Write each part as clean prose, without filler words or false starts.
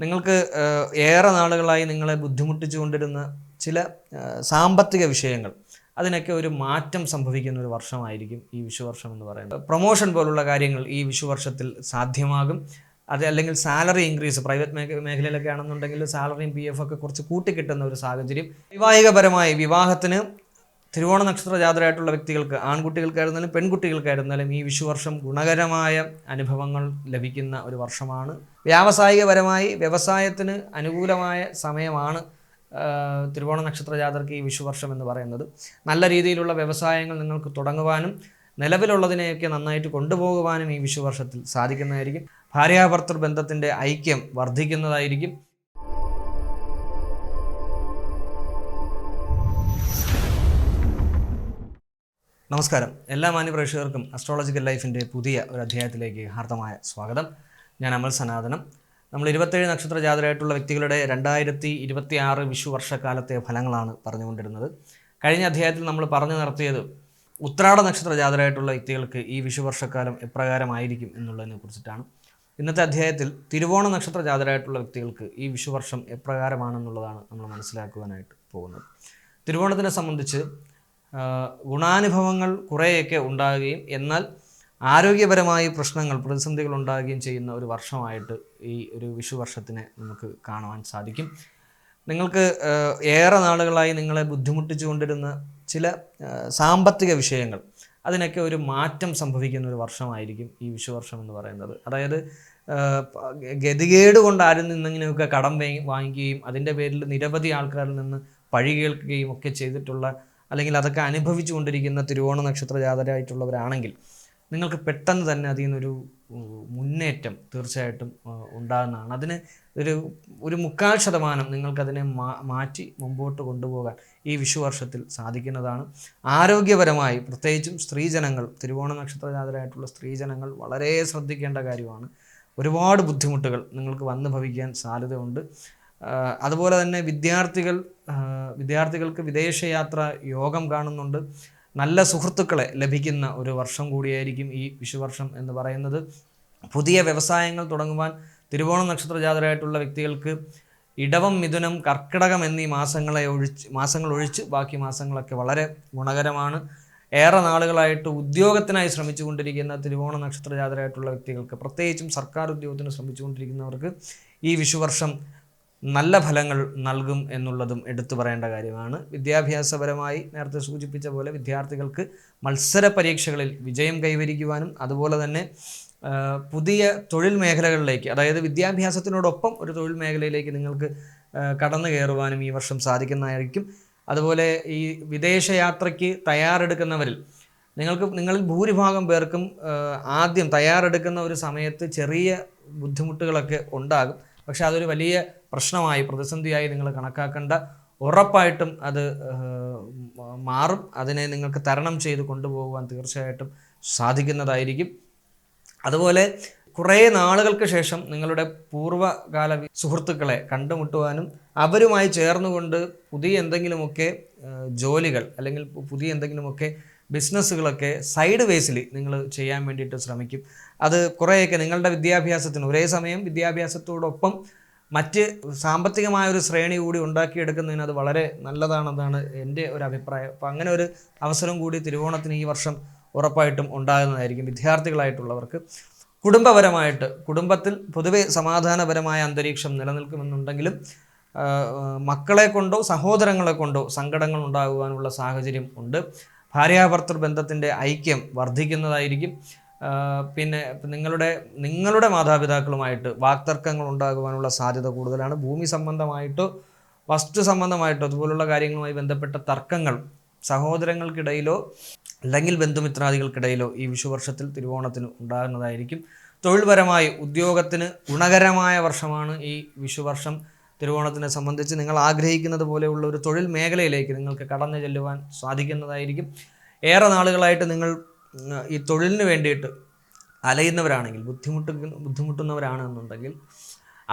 നിങ്ങൾക്ക് ഏറെ നാളുകളായി നിങ്ങളെ ബുദ്ധിമുട്ടിച്ചുകൊണ്ടിരുന്ന ചില സാമ്പത്തിക വിഷയങ്ങൾ, അതിനൊക്കെ ഒരു മാറ്റം സംഭവിക്കുന്ന ഒരു വർഷമായിരിക്കും ഈ വിഷുവർഷം എന്ന് പറയുന്നത്. പ്രൊമോഷൻ പോലുള്ള കാര്യങ്ങൾ ഈ വിഷുവർഷത്തിൽ സാധ്യമാകും. അത് അല്ലെങ്കിൽ സാലറി ഇൻക്രീസ്, പ്രൈവറ്റ് മേഖലയിലൊക്കെ ആണെന്നുണ്ടെങ്കിൽ സാലറിയും PF ഒക്കെ കുറച്ച് കൂട്ടിക്കിട്ടുന്ന ഒരു സാഹചര്യം. വൈവാഹികപരമായി വിവാഹത്തിന് തിരുവോണ നക്ഷത്ര ജാതരായിട്ടുള്ള വ്യക്തികൾക്ക്, ആൺകുട്ടികൾക്കായിരുന്നാലും പെൺകുട്ടികൾക്കായിരുന്നാലും ഈ വിഷുവർഷം ഗുണകരമായ അനുഭവങ്ങൾ ലഭിക്കുന്ന ഒരു വർഷമാണ്. വ്യാവസായികപരമായി വ്യവസായത്തിന് അനുകൂലമായ സമയമാണ് തിരുവോണ നക്ഷത്ര ജാതർക്ക് ഈ വിഷുവർഷം എന്ന് പറയുന്നത്. നല്ല രീതിയിലുള്ള വ്യവസായങ്ങൾ നിങ്ങൾക്ക് തുടങ്ങുവാനും നിലവിലുള്ളതിനെയൊക്കെ നന്നായിട്ട് കൊണ്ടുപോകുവാനും ഈ വിഷുവർഷത്തിൽ സാധിക്കുന്നതായിരിക്കും. ഭാര്യാഭർത്തൃ ബന്ധത്തിൻ്റെ ഐക്യം വർദ്ധിക്കുന്നതായിരിക്കും. നമസ്കാരം, എല്ലാ മാന്യപ്രേക്ഷകർക്കും അസ്ട്രോളജിക്കൽ ലൈഫിൻ്റെ പുതിയ ഒരു അധ്യായത്തിലേക്ക് ഹാർദമായ സ്വാഗതം. ഞാൻ അമൽ സനാതനം. നമ്മൾ 27 നക്ഷത്ര ജാതരായിട്ടുള്ള വ്യക്തികളുടെ 2026 വിഷു വർഷക്കാലത്തെ ഫലങ്ങളാണ് പറഞ്ഞുകൊണ്ടിരുന്നത്. കഴിഞ്ഞ അധ്യായത്തിൽ നമ്മൾ പറഞ്ഞു നിർത്തിയത് ഉത്രാട നക്ഷത്ര ജാതരായിട്ടുള്ള വ്യക്തികൾക്ക് ഈ വിഷു വർഷക്കാലം എപ്രകാരമായിരിക്കും എന്നുള്ളതിനെ കുറിച്ചിട്ടാണ്. ഇന്നത്തെ അധ്യായത്തിൽ തിരുവോണ നക്ഷത്ര ജാതരായിട്ടുള്ള വ്യക്തികൾക്ക് ഈ വിഷുവർഷം എപ്രകാരമാണെന്നുള്ളതാണ് നമ്മൾ മനസ്സിലാക്കുവാനായിട്ട് പോകുന്നത്. തിരുവോണത്തിനെ സംബന്ധിച്ച് ഗുണാനുഭവങ്ങൾ കുറേയൊക്കെ ഉണ്ടാകുകയും എന്നാൽ ആരോഗ്യപരമായി പ്രശ്നങ്ങൾ, പ്രതിസന്ധികൾ ഉണ്ടാകുകയും ചെയ്യുന്ന ഒരു വർഷമായിട്ട് ഈ ഒരു വിഷുവർഷത്തിനെ നമുക്ക് കാണുവാൻ സാധിക്കും. നിങ്ങൾക്ക് ഏറെ നാളുകളായി നിങ്ങളെ ബുദ്ധിമുട്ടിച്ചുകൊണ്ടിരുന്ന ചില സാമ്പത്തിക വിഷയങ്ങൾ, അതിനൊക്കെ ഒരു മാറ്റം സംഭവിക്കുന്ന ഒരു വർഷമായിരിക്കും ഈ വിഷുവർഷം എന്ന് പറയുന്നത്. അതായത് ഗതികേട് കൊണ്ട് ആരിൽ നിന്നെങ്കിലുമൊക്കെ കടം വാങ്ങിക്കുകയും അതിൻ്റെ പേരിൽ നിരവധി ആൾക്കാരിൽ നിന്ന് പഴി കേൾക്കുകയും ഒക്കെ ചെയ്തിട്ടുള്ള, അല്ലെങ്കിൽ അതൊക്കെ അനുഭവിച്ചു കൊണ്ടിരിക്കുന്ന തിരുവോണ നക്ഷത്ര ജാതരായിട്ടുള്ളവരാണെങ്കിൽ നിങ്ങൾക്ക് പെട്ടെന്ന് തന്നെ അതിൽ നിന്നൊരു മുന്നേറ്റം തീർച്ചയായിട്ടും ഉണ്ടാകുന്നതാണ്. അതിന് ഒരു 3/4% നിങ്ങൾക്കതിനെ മാറ്റി മുമ്പോട്ട് കൊണ്ടുപോകാൻ ഈ വിഷുവർഷത്തിൽ സാധിക്കുന്നതാണ്. ആരോഗ്യപരമായി പ്രത്യേകിച്ചും സ്ത്രീജനങ്ങൾ, തിരുവോണ നക്ഷത്ര ജാതരായിട്ടുള്ള സ്ത്രീജനങ്ങൾ വളരെ ശ്രദ്ധിക്കേണ്ട കാര്യമാണ്. ഒരുപാട് ബുദ്ധിമുട്ടുകൾ നിങ്ങൾക്ക് വന്നു ഭവിക്കാൻ സാധ്യതയുണ്ട്. അതുപോലെ തന്നെ വിദ്യാർത്ഥികൾക്ക് വിദേശയാത്ര യോഗം കാണുന്നുണ്ട്. നല്ല സുഹൃത്തുക്കളെ ലഭിക്കുന്ന ഒരു വർഷം കൂടിയായിരിക്കും ഈ വിഷുവർഷം എന്ന് പറയുന്നത്. പുതിയ വ്യവസായങ്ങൾ തുടങ്ങുവാൻ തിരുവോണ നക്ഷത്ര ജാതരായിട്ടുള്ള വ്യക്തികൾക്ക് ഇടവം, മിഥുനം, കർക്കിടകം എന്നീ മാസങ്ങൾ ഒഴിച്ച് ബാക്കി മാസങ്ങളൊക്കെ വളരെ ഗുണകരമാണ്. ഏറെ നാളുകളായിട്ട് ഉദ്യോഗത്തിനായി ശ്രമിച്ചുകൊണ്ടിരിക്കുന്ന തിരുവോണ നക്ഷത്ര ജാതരായിട്ടുള്ള വ്യക്തികൾക്ക്, പ്രത്യേകിച്ചും സർക്കാർ ഉദ്യോഗത്തിന് ശ്രമിച്ചുകൊണ്ടിരിക്കുന്നവർക്ക് ഈ വിഷുവർഷം നല്ല ഫലങ്ങൾ നൽകും എന്നുള്ളതും എടുത്തു പറയേണ്ട കാര്യമാണ്. വിദ്യാഭ്യാസപരമായി നേരത്തെ സൂചിപ്പിച്ച പോലെ വിദ്യാർത്ഥികൾക്ക് മത്സര പരീക്ഷകളിൽ വിജയം കൈവരിക്കുവാനും അതുപോലെ തന്നെ പുതിയ തൊഴിൽ മേഖലകളിലേക്ക്, അതായത് വിദ്യാഭ്യാസത്തിനോടൊപ്പം ഒരു തൊഴിൽ മേഖലയിലേക്ക് നിങ്ങൾക്ക് കടന്നു കയറുവാനും ഈ വർഷം സാധിക്കുന്നതായിരിക്കും. അതുപോലെ ഈ വിദേശയാത്രയ്ക്ക് തയ്യാറെടുക്കുന്നവരിൽ നിങ്ങളിൽ ഭൂരിഭാഗം പേർക്കും ആദ്യം തയ്യാറെടുക്കുന്ന ഒരു സമയത്ത് ചെറിയ ബുദ്ധിമുട്ടുകളൊക്കെ ഉണ്ടാകും. പക്ഷെ അതൊരു വലിയ പ്രശ്നമായി, പ്രതിസന്ധിയായി നിങ്ങൾ കണക്കാക്കേണ്ട. ഉറപ്പായിട്ടും അത് മാറും. അതിനെ നിങ്ങൾക്ക് തരണം ചെയ്ത് കൊണ്ടുപോകുവാൻ തീർച്ചയായിട്ടും സാധിക്കുന്നതായിരിക്കും. അതുപോലെ കുറേ നാളുകൾക്ക് ശേഷം നിങ്ങളുടെ പൂർവ്വകാല സുഹൃത്തുക്കളെ കണ്ടുമുട്ടുവാനും അവരുമായി ചേർന്നുകൊണ്ട് പുതിയ എന്തെങ്കിലുമൊക്കെ ജോലികൾ അല്ലെങ്കിൽ പുതിയ എന്തെങ്കിലുമൊക്കെ ബിസിനസ്സുകളൊക്കെ സൈഡ് വേസിൽ നിങ്ങൾ ചെയ്യാൻ വേണ്ടിയിട്ട് ശ്രമിക്കും. അത് കുറേയൊക്കെ നിങ്ങളുടെ വിദ്യാഭ്യാസത്തിന്, ഒരേ സമയം വിദ്യാഭ്യാസത്തോടൊപ്പം മറ്റ് സാമ്പത്തികമായ ഒരു ശ്രേണി കൂടി ഉണ്ടാക്കിയെടുക്കുന്നതിന് അത് വളരെ നല്ലതാണെന്നാണ് എൻ്റെ ഒരു അഭിപ്രായം. അപ്പോൾ അങ്ങനെ ഒരു അവസരം കൂടി തിരുവോണത്തിന് ഈ വർഷം ഉറപ്പായിട്ടും ഉണ്ടാകുന്നതായിരിക്കും. വിദ്യാർത്ഥികളായിട്ടുള്ളവർക്ക് കുടുംബത്തിൽ പൊതുവെ സമാധാനപരമായ അന്തരീക്ഷം നിലനിൽക്കുമെന്നുണ്ടെങ്കിലും മക്കളെ കൊണ്ടോ സഹോദരങ്ങളെ കൊണ്ടോ സങ്കടങ്ങൾ ഉണ്ടാകുവാനുള്ള സാഹചര്യം ഉണ്ട്. ഭാര്യാഭർത്തൃ ബന്ധത്തിൻ്റെ ഐക്യം വർദ്ധിക്കുന്നതായിരിക്കും. പിന്നെ നിങ്ങളുടെ മാതാപിതാക്കളുമായിട്ട് വാക്തർക്കങ്ങൾ ഉണ്ടാകുവാനുള്ള സാധ്യത കൂടുതലാണ്. ഭൂമി സംബന്ധമായിട്ടോ വസ്തു സംബന്ധമായിട്ടോ അതുപോലുള്ള കാര്യങ്ങളുമായി ബന്ധപ്പെട്ട തർക്കങ്ങൾ സഹോദരങ്ങൾക്കിടയിലോ അല്ലെങ്കിൽ ബന്ധുമിത്രാദികൾക്കിടയിലോ ഈ വിഷുവർഷത്തിൽ തിരുവോണത്തിന് ഉണ്ടാകുന്നതായിരിക്കും. തൊഴിൽപരമായി ഉദ്യോഗത്തിന് ഗുണകരമായ വർഷമാണ് ഈ വിഷുവർഷം. തിരുവോണത്തിനെ സംബന്ധിച്ച് നിങ്ങൾ ആഗ്രഹിക്കുന്നത് പോലെയുള്ള ഒരു തൊഴിൽ മേഖലയിലേക്ക് നിങ്ങൾക്ക് കടന്നു ചെല്ലുവാൻ സാധിക്കുന്നതായിരിക്കും. ഏറെ നാളുകളായിട്ട് നിങ്ങൾ ഈ തൊഴിലിന് വേണ്ടിയിട്ട് അലയുന്നവരാണെങ്കിൽ, ബുദ്ധിമുട്ടുന്നവരാണെന്നുണ്ടെങ്കിൽ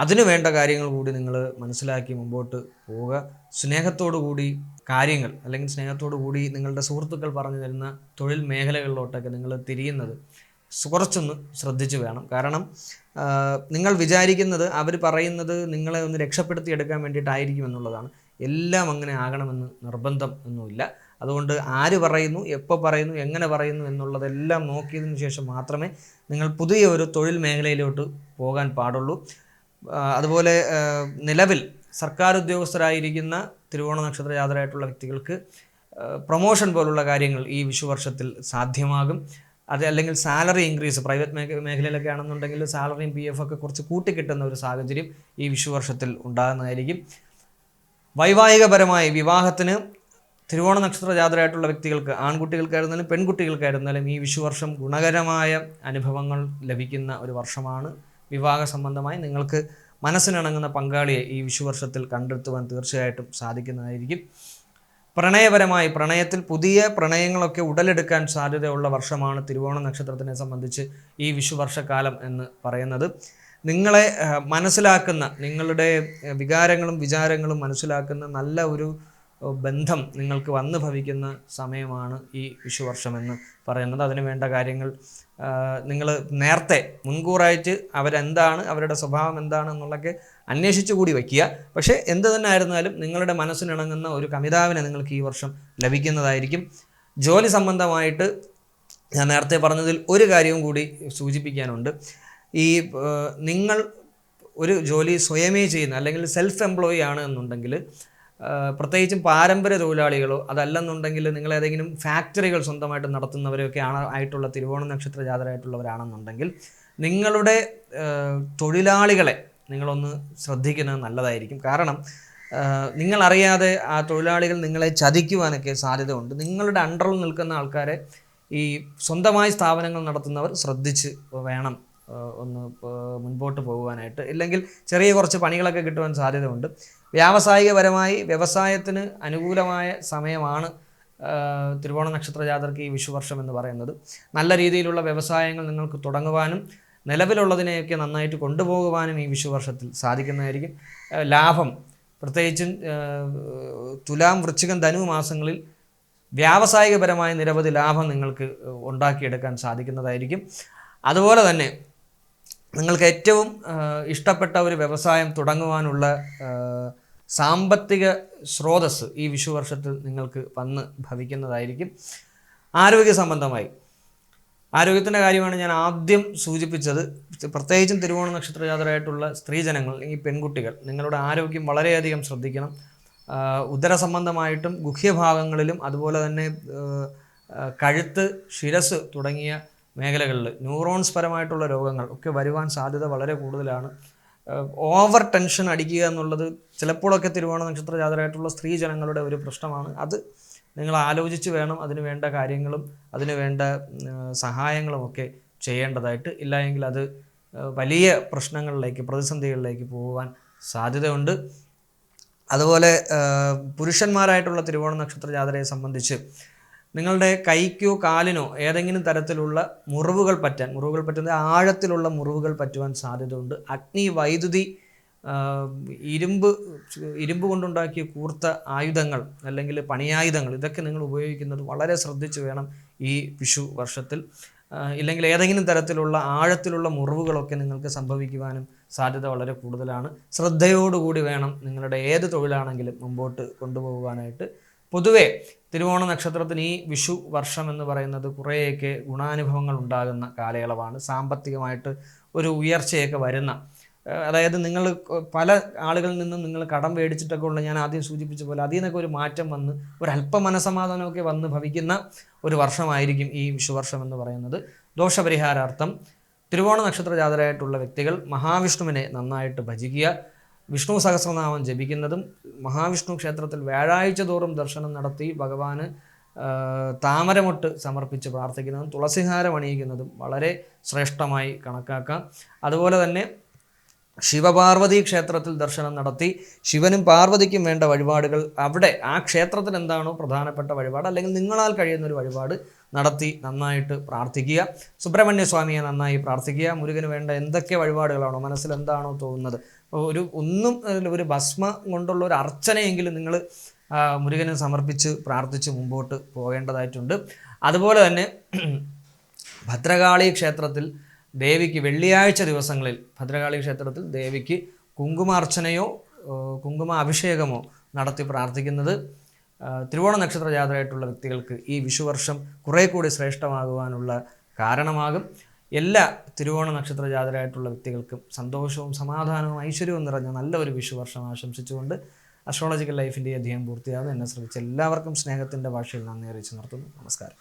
അതിനു വേണ്ട കാര്യങ്ങൾ കൂടി നിങ്ങൾ മനസ്സിലാക്കി മുമ്പോട്ട് പോവുക. സ്നേഹത്തോടു കൂടി കാര്യങ്ങൾ, അല്ലെങ്കിൽ സ്നേഹത്തോടു കൂടി നിങ്ങളുടെ സുഹൃത്തുക്കൾ പറഞ്ഞു തരുന്ന തൊഴിൽ മേഖലകളിലോട്ടൊക്കെ നിങ്ങൾ തിരിയുന്നത് കുറച്ചൊന്ന് ശ്രദ്ധിച്ചു വേണം. കാരണം നിങ്ങൾ വിചാരിക്കുന്നത് അവർ പറയുന്നത് നിങ്ങളെ ഒന്ന് രക്ഷപ്പെടുത്തിയെടുക്കാൻ വേണ്ടിയിട്ടായിരിക്കും എന്നുള്ളതാണ്. എല്ലാം അങ്ങനെ ആകണമെന്ന് നിർബന്ധം ഒന്നുമില്ല. അതുകൊണ്ട് ആര് പറയുന്നു, എപ്പോൾ പറയുന്നു, എങ്ങനെ പറയുന്നു എന്നുള്ളതെല്ലാം നോക്കിയതിന് ശേഷം മാത്രമേ നിങ്ങൾ പുതിയ ഒരു തൊഴിൽ മേഖലയിലോട്ട് പോകാൻ പാടുള്ളൂ. അതുപോലെ നിലവിൽ സർക്കാർ ഉദ്യോഗസ്ഥരായിരിക്കുന്ന തിരുവോണ നക്ഷത്ര ജാതരായിട്ടുള്ള വ്യക്തികൾക്ക് പ്രൊമോഷൻ പോലുള്ള കാര്യങ്ങൾ ഈ വിഷുവർഷത്തിൽ സാധ്യമാകും. അത് അല്ലെങ്കിൽ സാലറി ഇൻക്രീസ്, പ്രൈവറ്റ് മേഖലയിലൊക്കെ ആണെന്നുണ്ടെങ്കിൽ സാലറിയും PF ഒക്കെ കുറച്ച് കൂട്ടിക്കിട്ടുന്ന ഒരു സാഹചര്യം ഈ വിഷുവർഷത്തിൽ ഉണ്ടാകുന്നതായിരിക്കും. വൈവാഹികപരമായി വിവാഹത്തിന് തിരുവോണ നക്ഷത്ര ജാതരായിട്ടുള്ള വ്യക്തികൾക്ക്, ആൺകുട്ടികൾക്കായിരുന്നാലും പെൺകുട്ടികൾക്കായിരുന്നാലും ഈ വിഷുവർഷം ഗുണകരമായ അനുഭവങ്ങൾ ലഭിക്കുന്ന ഒരു വർഷമാണ്. വിവാഹ സംബന്ധമായി നിങ്ങൾക്ക് മനസ്സിനിണങ്ങുന്ന പങ്കാളിയെ ഈ വിഷുവർഷത്തിൽ കണ്ടെത്തുവാൻ തീർച്ചയായിട്ടും സാധിക്കുന്നതായിരിക്കും. പ്രണയപരമായി പ്രണയത്തിൽ പുതിയ പ്രണയങ്ങളൊക്കെ ഉടലെടുക്കാൻ സാധ്യതയുള്ള വർഷമാണ് തിരുവോണ നക്ഷത്രത്തിനെ സംബന്ധിച്ച് ഈ വിഷുവർഷക്കാലം എന്ന് പറയുന്നത്. നിങ്ങളെ മനസ്സിലാക്കുന്ന, നിങ്ങളുടെ വികാരങ്ങളും വിചാരങ്ങളും മനസ്സിലാക്കുന്ന നല്ല ഒരു ബന്ധം നിങ്ങൾക്ക് വന്നു ഭവിക്കുന്ന സമയമാണ് ഈ വിഷുവർഷം എന്ന് പറയുന്നത്. അതിന് വേണ്ട കാര്യങ്ങൾ നിങ്ങൾ നേരത്തെ മുൻകൂറായിട്ട് അവരെന്താണ്, അവരുടെ സ്വഭാവം എന്താണ് എന്നുള്ളതൊക്കെ അന്വേഷിച്ചു കൂടി വയ്ക്കുക. പക്ഷേ എന്ത് തന്നെ ആയിരുന്നാലും നിങ്ങളുടെ മനസ്സിനിണങ്ങുന്ന ഒരു കമിതാവിനെ നിങ്ങൾക്ക് ഈ വർഷം ലഭിക്കുന്നതായിരിക്കും. ജോലി സംബന്ധമായിട്ട് ഞാൻ നേരത്തെ പറഞ്ഞതിൽ ഒരു കാര്യവും കൂടി സൂചിപ്പിക്കാനുണ്ട്. ഈ നിങ്ങൾ ഒരു ജോലി സ്വയമേ ചെയ്യുന്ന അല്ലെങ്കിൽ സെൽഫ് എംപ്ലോയി ആണ് എന്നുണ്ടെങ്കിൽ, പ്രത്യേകിച്ചും പാരമ്പര്യ തൊഴിലാളികളോ അതല്ലെന്നുണ്ടെങ്കിൽ നിങ്ങൾ ഏതെങ്കിലും ഫാക്ടറികൾ സ്വന്തമായിട്ട് നടത്തുന്നവരൊക്കെ ആയിട്ടുള്ള തിരുവോണ നക്ഷത്ര ജാതരായിട്ടുള്ളവരാണെന്നുണ്ടെങ്കിൽ നിങ്ങളുടെ തൊഴിലാളികളെ നിങ്ങളൊന്ന് ശ്രദ്ധിക്കുന്നത് നല്ലതായിരിക്കും. കാരണം നിങ്ങളറിയാതെ ആ തൊഴിലാളികൾ നിങ്ങളെ ചതിക്കുവാനൊക്കെ സാധ്യത ഉണ്ട്. നിങ്ങളുടെ അണ്ടറിൽ നിൽക്കുന്ന ആൾക്കാരെ ഈ സ്വന്തമായി സ്ഥാപനങ്ങൾ നടത്തുന്നവർ ശ്രദ്ധിച്ച് വേണം ഒന്ന് മുൻപോട്ട് പോകുവാനായിട്ട്. ഇല്ലെങ്കിൽ ചെറിയ കുറച്ച് പണികളൊക്കെ കിട്ടുവാൻ സാധ്യതയുണ്ട്. വ്യാവസായികപരമായി വ്യവസായത്തിന് അനുകൂലമായ സമയമാണ് തിരുവോണ നക്ഷത്ര ജാതർക്ക് ഈ വിഷുവർഷം എന്ന് പറയുന്നത്. നല്ല രീതിയിലുള്ള വ്യവസായങ്ങൾ നിങ്ങൾക്ക് തുടങ്ങുവാനും നിലവിലുള്ളതിനെയൊക്കെ നന്നായിട്ട് കൊണ്ടുപോകുവാനും ഈ വിഷുവർഷത്തിൽ സാധിക്കുന്നതായിരിക്കും. ലാഭം, പ്രത്യേകിച്ചും തുലാം, വൃശ്ചികം, ധനു മാസങ്ങളിൽ വ്യാവസായികപരമായ നിരവധി ലാഭം നിങ്ങൾക്ക് ഉണ്ടാക്കിയെടുക്കാൻ സാധിക്കുന്നതായിരിക്കും. അതുപോലെ തന്നെ നിങ്ങൾക്ക് ഏറ്റവും ഇഷ്ടപ്പെട്ട ഒരു വ്യവസായം തുടങ്ങുവാനുള്ള സാമ്പത്തിക സ്രോതസ്സ് ഈ വിഷുവർഷത്തിൽ നിങ്ങൾക്ക് വന്ന് ഭവിക്കുന്നതായിരിക്കും. ആരോഗ്യ സംബന്ധമായി, ആരോഗ്യത്തിൻ്റെ കാര്യമാണ് ഞാൻ ആദ്യം സൂചിപ്പിച്ചത്. പ്രത്യേകിച്ചും തിരുവോണ നക്ഷത്ര ജാതരായിട്ടുള്ള സ്ത്രീജനങ്ങൾ അല്ലെങ്കിൽ പെൺകുട്ടികൾ നിങ്ങളുടെ ആരോഗ്യം വളരെയധികം ശ്രദ്ധിക്കണം. ഉദര സംബന്ധമായിട്ടും ഗുഹ്യഭാഗങ്ങളിലും അതുപോലെ തന്നെ കഴുത്ത്, ശിരസ് തുടങ്ങിയ മേഖലകളിൽ ന്യൂറോൺസ് പരമായിട്ടുള്ള രോഗങ്ങൾ ഒക്കെ വരുവാൻ സാധ്യത വളരെ കൂടുതലാണ്. ഓവർ ടെൻഷൻ അടിക്കുക എന്നുള്ളത് ചിലപ്പോഴൊക്കെ തിരുവോണ നക്ഷത്ര ജാതരായിട്ടുള്ള സ്ത്രീ ജനങ്ങളുടെ ഒരു പ്രശ്നമാണ്. അത് നിങ്ങൾ ആലോചിച്ച് വേണം അതിന് വേണ്ട കാര്യങ്ങളും അതിന് വേണ്ട സഹായങ്ങളുമൊക്കെ ചെയ്യേണ്ടതായിട്ട്. ഇല്ല എങ്കിൽ അത് വലിയ പ്രശ്നങ്ങളിലേക്ക്, പ്രതിസന്ധികളിലേക്ക് പോകുവാൻ സാധ്യതയുണ്ട്. അതുപോലെ പുരുഷന്മാരായിട്ടുള്ള തിരുവോണ നക്ഷത്ര ജാതരയെ സംബന്ധിച്ച് നിങ്ങളുടെ കൈക്കോ കാലിനോ ഏതെങ്കിലും തരത്തിലുള്ള മുറിവുകൾ പറ്റുന്ന ആഴത്തിലുള്ള മുറിവുകൾ പറ്റുവാൻ സാധ്യതയുണ്ട്. അഗ്നി, വൈദ്യുതി, ഇരുമ്പ് കൊണ്ടുണ്ടാക്കിയ കൂർത്ത ആയുധങ്ങൾ അല്ലെങ്കിൽ പണിയായുധങ്ങൾ, ഇതൊക്കെ നിങ്ങൾ ഉപയോഗിക്കുന്നത് വളരെ ശ്രദ്ധിച്ച് വേണം ഈ വിഷു വർഷത്തിൽ. ഇല്ലെങ്കിൽ ഏതെങ്കിലും തരത്തിലുള്ള ആഴത്തിലുള്ള മുറിവുകളൊക്കെ നിങ്ങൾക്ക് സംഭവിക്കുവാനും സാധ്യത വളരെ കൂടുതലാണ്. ശ്രദ്ധയോടുകൂടി വേണം നിങ്ങളുടെ ഏത് തൊഴിലാണെങ്കിലും മുമ്പോട്ട് കൊണ്ടുപോകുവാനായിട്ട്. പൊതുവേ തിരുവോണ നക്ഷത്രത്തിന് ഈ വിഷു വർഷം എന്ന് പറയുന്നത് കുറേയൊക്കെ ഗുണാനുഭവങ്ങൾ ഉണ്ടാകുന്ന കാലയളവാണ്. സാമ്പത്തികമായിട്ട് ഒരു ഉയർച്ചയൊക്കെ വരുന്ന, അതായത് നിങ്ങൾ പല ആളുകളിൽ നിന്നും നിങ്ങൾ കടം മേടിച്ചിട്ടൊക്കെ ഉള്ള, ഞാൻ ആദ്യം സൂചിപ്പിച്ച പോലെ അതിൽ നിന്നൊക്കെ ഒരു മാറ്റം വന്ന് ഒരല്പ മനസമാധാനമൊക്കെ വന്ന് ഭവിക്കുന്ന ഒരു വർഷമായിരിക്കും ഈ വിഷുവർഷം എന്ന് പറയുന്നത്. ദോഷപരിഹാരാർത്ഥം തിരുവോണ നക്ഷത്ര ജാതരായിട്ടുള്ള വ്യക്തികൾ മഹാവിഷ്ണുവിനെ നന്നായിട്ട് ഭജിക്കുക, വിഷ്ണു സഹസ്രനാമം ജപിക്കുന്നതും, മഹാവിഷ്ണു ക്ഷേത്രത്തിൽ വ്യാഴാഴ്ച തോറും ദർശനം നടത്തി ഭഗവാന് താമരമൊട്ട് സമർപ്പിച്ച് പ്രാർത്ഥിക്കുന്നതും തുളസിഹാരം അണിയിക്കുന്നതും വളരെ ശ്രേഷ്ഠമായി കണക്കാക്കാം. അതുപോലെ തന്നെ ശിവപാർവതി ക്ഷേത്രത്തിൽ ദർശനം നടത്തി ശിവനും പാർവതിക്കും വേണ്ട വഴിപാടുകൾ അവിടെ ആ ക്ഷേത്രത്തിൽ എന്താണോ പ്രധാനപ്പെട്ട വഴിപാട് അല്ലെങ്കിൽ നിങ്ങളാൽ കഴിയുന്ന ഒരു വഴിപാട് നടത്തി നന്നായിട്ട് പ്രാർത്ഥിക്കുക. സുബ്രഹ്മണ്യ സ്വാമിയെ നന്നായി പ്രാർത്ഥിക്കുക. മുരുകന് വേണ്ട എന്തൊക്കെ വഴിപാടുകളാണോ മനസ്സിൽ എന്താണോ തോന്നുന്നത്, ഒരു ഭസ്മ കൊണ്ടുള്ള ഒരു അർച്ചനയെങ്കിലും നിങ്ങൾ മുരുകന് സമർപ്പിച്ച് പ്രാർത്ഥിച്ച് മുമ്പോട്ട് പോകേണ്ടതായിട്ടുണ്ട്. അതുപോലെ തന്നെ ഭദ്രകാളി ക്ഷേത്രത്തിൽ ദേവിക്ക് വെള്ളിയാഴ്ച ദിവസങ്ങളിൽ ഭദ്രകാളി ക്ഷേത്രത്തിൽ ദേവിക്ക് കുങ്കുമാർച്ചനയോ കുങ്കുമ അഭിഷേകമോ നടത്തി പ്രാർത്ഥിക്കുന്നത് തിരുവോണ നക്ഷത്ര ജാതരായിട്ടുള്ള വ്യക്തികൾക്ക് ഈ വിഷുവർഷം കുറേ കൂടി ശ്രേഷ്ഠമാകുവാനുള്ള കാരണമാകും. എല്ലാ തിരുവോണ നക്ഷത്ര ജാതരായിട്ടുള്ള വ്യക്തികൾക്കും സന്തോഷവും സമാധാനവും ഐശ്വര്യവും നിറഞ്ഞ നല്ലൊരു വിഷുവർഷം ആശംസിച്ചുകൊണ്ട് അസ്ട്രോളജിക്കൽ ലൈഫിൻ്റെ അധ്യായം പൂർത്തിയാകുന്നു. എന്നെ ശ്രമിച്ച എല്ലാവർക്കും സ്നേഹത്തിൻ്റെ ഭാഷയിൽ നന്ദി അറിയിച്ച് നിർത്തുന്നു. നമസ്കാരം.